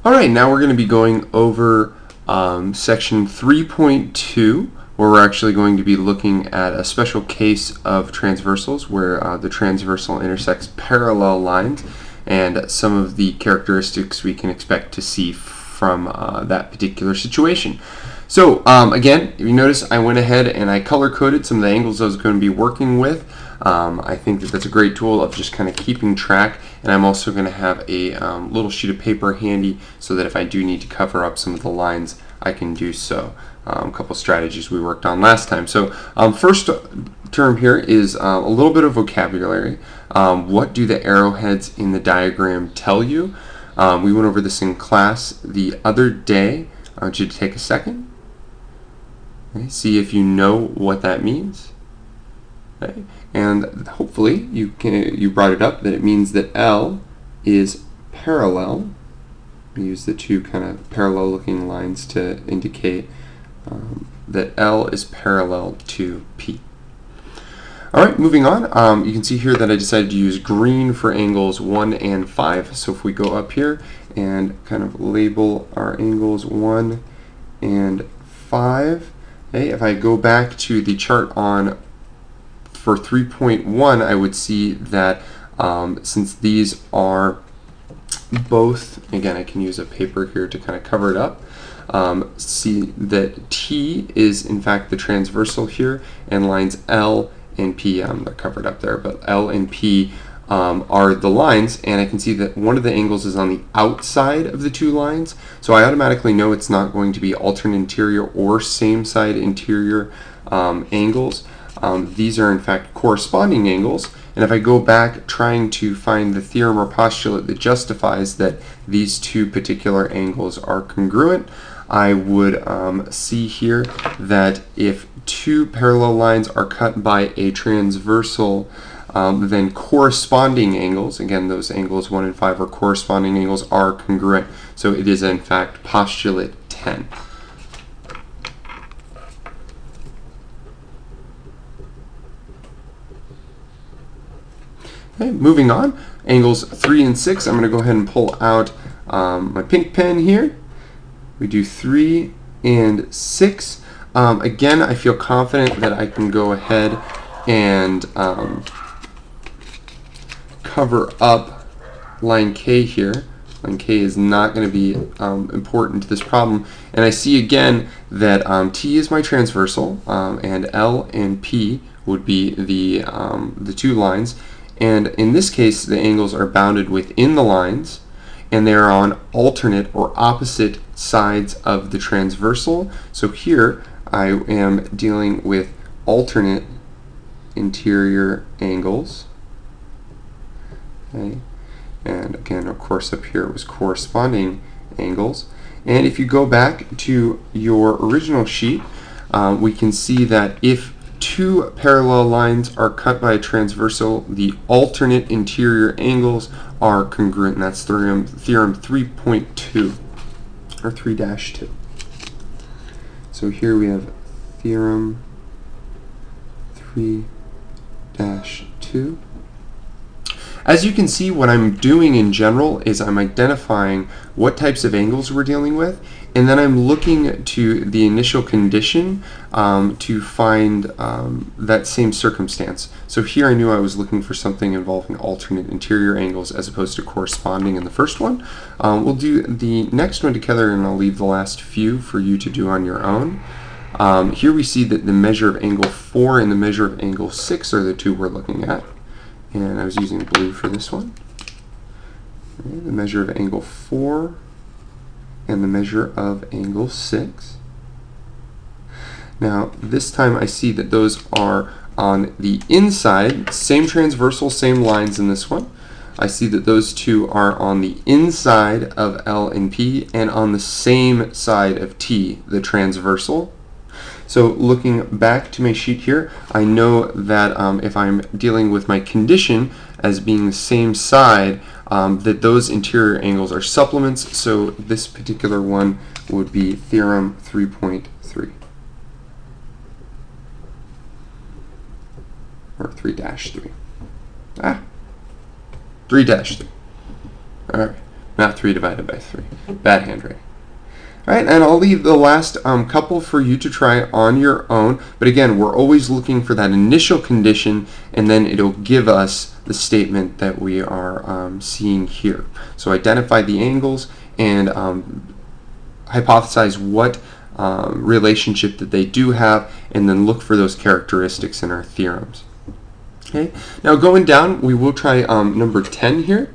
Alright, now we're going to be going over section 3.2, where we're actually going to be looking at a special case of transversals where the transversal intersects parallel lines and some of the characteristics we can expect to see from that particular situation. So again, if you notice, I went ahead and I color-coded some of the angles I was going to be working with. I think that that's a great tool of just kind of keeping track, and I'm also going to have a little sheet of paper handy so that if I do need to cover up some of the lines, I can do so. A couple strategies we worked on last time. So first term here is a little bit of vocabulary. What do the arrowheads in the diagram tell you? We went over this in class the other day. I want you to take a second. Okay, see if you know what that means. Okay. And hopefully you brought it up that it means that L is parallel. We use the two kind of parallel looking lines to indicate that L is parallel to P. Alright, moving on. You can see here that I decided to use green for angles 1 and 5. So if we go up here and kind of label our angles 1 and 5, okay, if I go back to the chart for 3.1, I would see that since these are both, again, I can use a paper here to kind of cover it up, see that T is in fact the transversal here, and lines L and P, they're covered up there, but L and P are the lines, and I can see that one of the angles is on the outside of the two lines, so I automatically know it's not going to be alternate interior or same side interior angles. These are in fact corresponding angles, and if I go back trying to find the theorem or postulate that justifies that these two particular angles are congruent, I would see here that if two parallel lines are cut by a transversal, then corresponding angles, again those angles 1 and 5 are corresponding angles, are congruent. So it is in fact postulate 10. Okay, moving on, angles 3 and 6, I'm going to go ahead and pull out my pink pen here. We do 3 and 6. Again, I feel confident that I can go ahead and cover up line K here. Line K is not going to be important to this problem. And I see again that T is my transversal, and L and P would be the two lines. And in this case, the angles are bounded within the lines, and they are on alternate or opposite sides of the transversal. So here I am dealing with alternate interior angles. Okay. And again, of course, up here it was corresponding angles. And if you go back to your original sheet, we can see that if two parallel lines are cut by a transversal, the alternate interior angles are congruent, and that's theorem 3.2 or 3-2. So here we have theorem 3-2. As you can see, what I'm doing in general is I'm identifying what types of angles we're dealing with, and then I'm looking to the initial condition to find that same circumstance. So here I knew I was looking for something involving alternate interior angles as opposed to corresponding in the first one. We'll do the next one together, and I'll leave the last few for you to do on your own. Here we see that the measure of angle 4 and the measure of angle 6 are the two we're looking at. And I was using blue for this one. Okay, the measure of angle 4 and the measure of angle 6. Now this time I see that those are on the inside, same transversal, same lines in this one. I see that those two are on the inside of L and P and on the same side of T, the transversal. So looking back to my sheet here, I know that if I'm dealing with my condition as being the same side, that those interior angles are supplements, so this particular one would be theorem 3.3. Or 3-3. 3-3. Alright, not 3 divided by 3. Bad handwriting. All right, and I'll leave the last couple for you to try on your own. But again, we're always looking for that initial condition, and then it'll give us the statement that we are seeing here. So identify the angles and hypothesize what relationship that they do have, and then look for those characteristics in our theorems. Okay. Now going down, we will try number 10 here.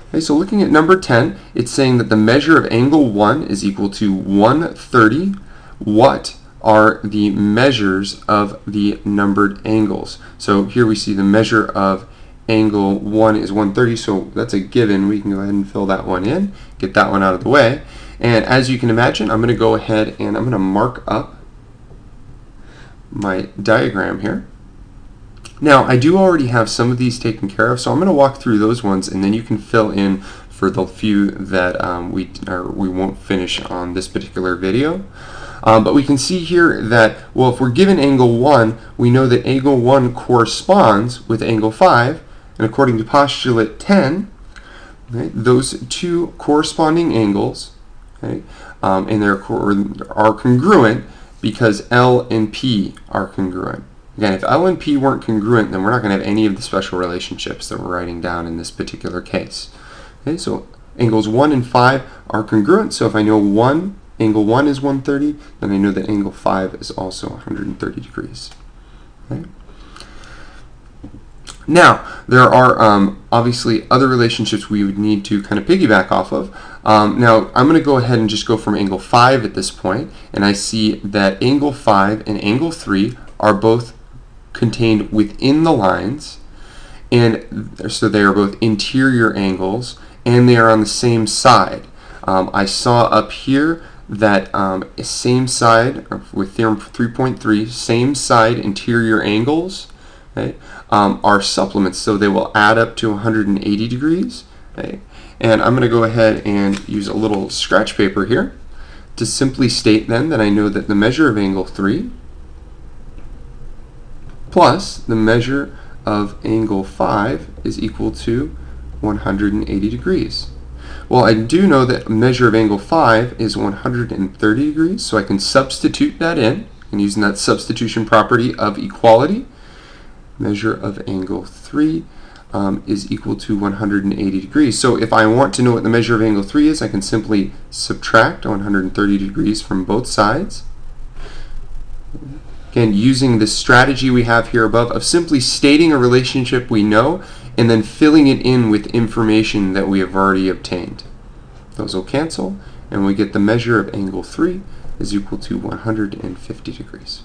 Okay, so looking at number 10, it's saying that the measure of angle 1 is equal to 130. What are the measures of the numbered angles? So here we see the measure of angle 1 is 130, so that's a given. We can go ahead and fill that one in, get that one out of the way. And as you can imagine, I'm going to go ahead and I'm going to mark up my diagram here. Now, I do already have some of these taken care of, so I'm going to walk through those ones, and then you can fill in for the few that we won't finish on this particular video. But we can see here that, well, if we're given angle 1, we know that angle 1 corresponds with angle 5, and according to postulate 10, okay, those two corresponding angles, okay, and are congruent because L and P are congruent. Again, if L and P weren't congruent, then we're not going to have any of the special relationships that we're writing down in this particular case. Okay, so angles 1 and 5 are congruent, so if I know angle 1 is 130, then I know that angle 5 is also 130 degrees. Okay. Now, there are obviously other relationships we would need to kind of piggyback off of. Now, I'm going to go ahead and just go from angle 5 at this point, and I see that angle 5 and angle 3 are both contained within the lines, and so they are both interior angles, and they are on the same side. I saw up here that same side, with theorem 3.3, same side interior angles, okay, are supplements, so they will add up to 180 degrees. Okay. And I'm going to go ahead and use a little scratch paper here to simply state then that I know that the measure of angle 3 plus the measure of angle 5 is equal to 180 degrees. Well, I do know that measure of angle 5 is 130 degrees, so I can substitute that in, and using that substitution property of equality, measure of angle 3 is equal to 180 degrees. So if I want to know what the measure of angle 3 is, I can simply subtract 130 degrees from both sides. Again, using the strategy we have here above of simply stating a relationship we know and then filling it in with information that we have already obtained. Those will cancel, and we get the measure of angle 3 is equal to 150 degrees.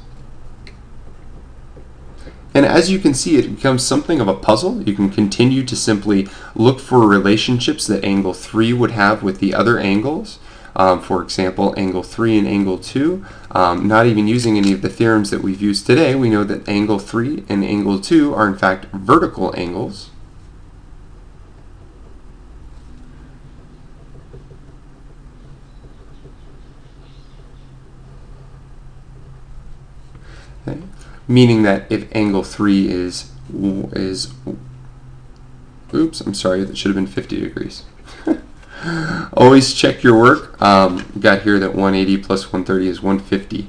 And as you can see, it becomes something of a puzzle. You can continue to simply look for relationships that angle 3 would have with the other angles. For example, angle 3 and angle 2. Not even using any of the theorems that we've used today, we know that angle 3 and angle 2 are in fact vertical angles. Okay. Meaning that if angle 3 is oops, I'm sorry, that should have been 50 degrees. Always check your work. Got here that 180 plus 130 is 150.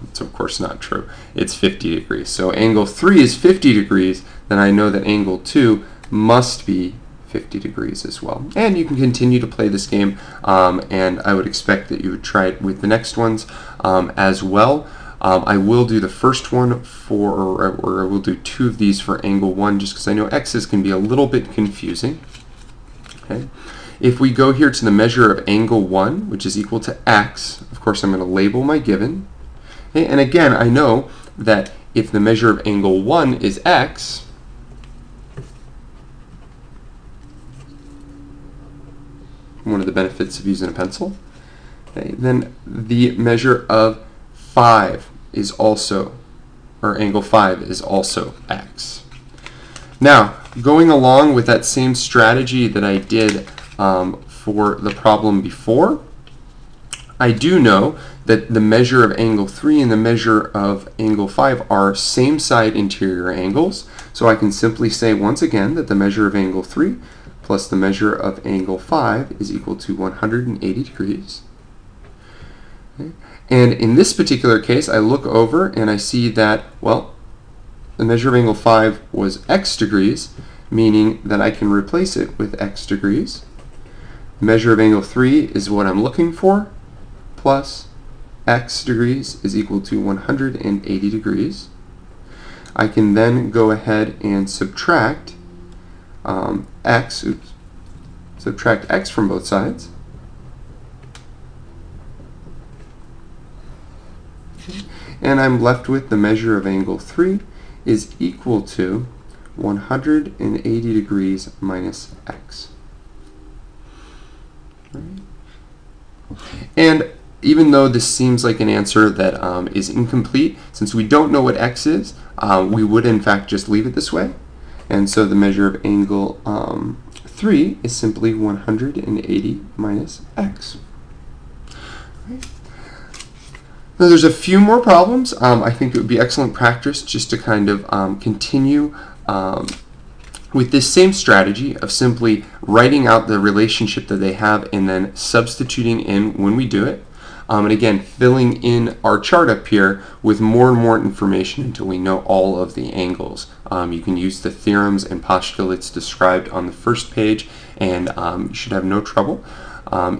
It's of course not true. It's 50 degrees. So angle 3 is 50 degrees, then I know that angle 2 must be 50 degrees as well. And you can continue to play this game, and I would expect that you would try it with the next ones as well. I will do the first one or I will do 2 of these for angle 1, just because I know x's can be a little bit confusing. Okay. If we go here to the measure of angle 1, which is equal to x, of course I'm going to label my given. Okay. And again, I know that if the measure of angle 1 is x, one of the benefits of using a pencil, okay, then the measure of 5 is also, or angle 5 is also x. Now, going along with that same strategy that I did for the problem before, I do know that the measure of angle 3 and the measure of angle 5 are same side interior angles, so I can simply say once again that the measure of angle 3 plus the measure of angle 5 is equal to 180 degrees. Okay. And in this particular case, I look over and I see that, well, the measure of angle 5 was x degrees, meaning that I can replace it with x degrees. The measure of angle 3 is what I'm looking for, plus x degrees is equal to 180 degrees. I can then go ahead and subtract subtract x from both sides. And I'm left with the measure of angle 3 is equal to 180 degrees minus x. And even though this seems like an answer that is incomplete, since we don't know what x is, we would in fact just leave it this way. And so the measure of angle 3 is simply 180 minus x. Now there's a few more problems. I think it would be excellent practice just to kind of continue with this same strategy of simply writing out the relationship that they have and then substituting in when we do it. And again, filling in our chart up here with more and more information until we know all of the angles. You can use the theorems and postulates described on the first page, and you should have no trouble.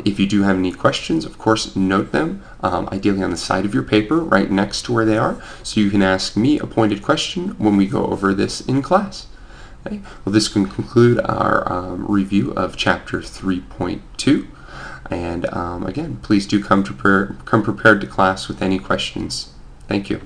If you do have any questions, of course, note them, ideally on the side of your paper, right next to where they are, so you can ask me a pointed question when we go over this in class. Okay. Well, this can conclude our review of Chapter 3.2. And again, please do come prepared to class with any questions. Thank you.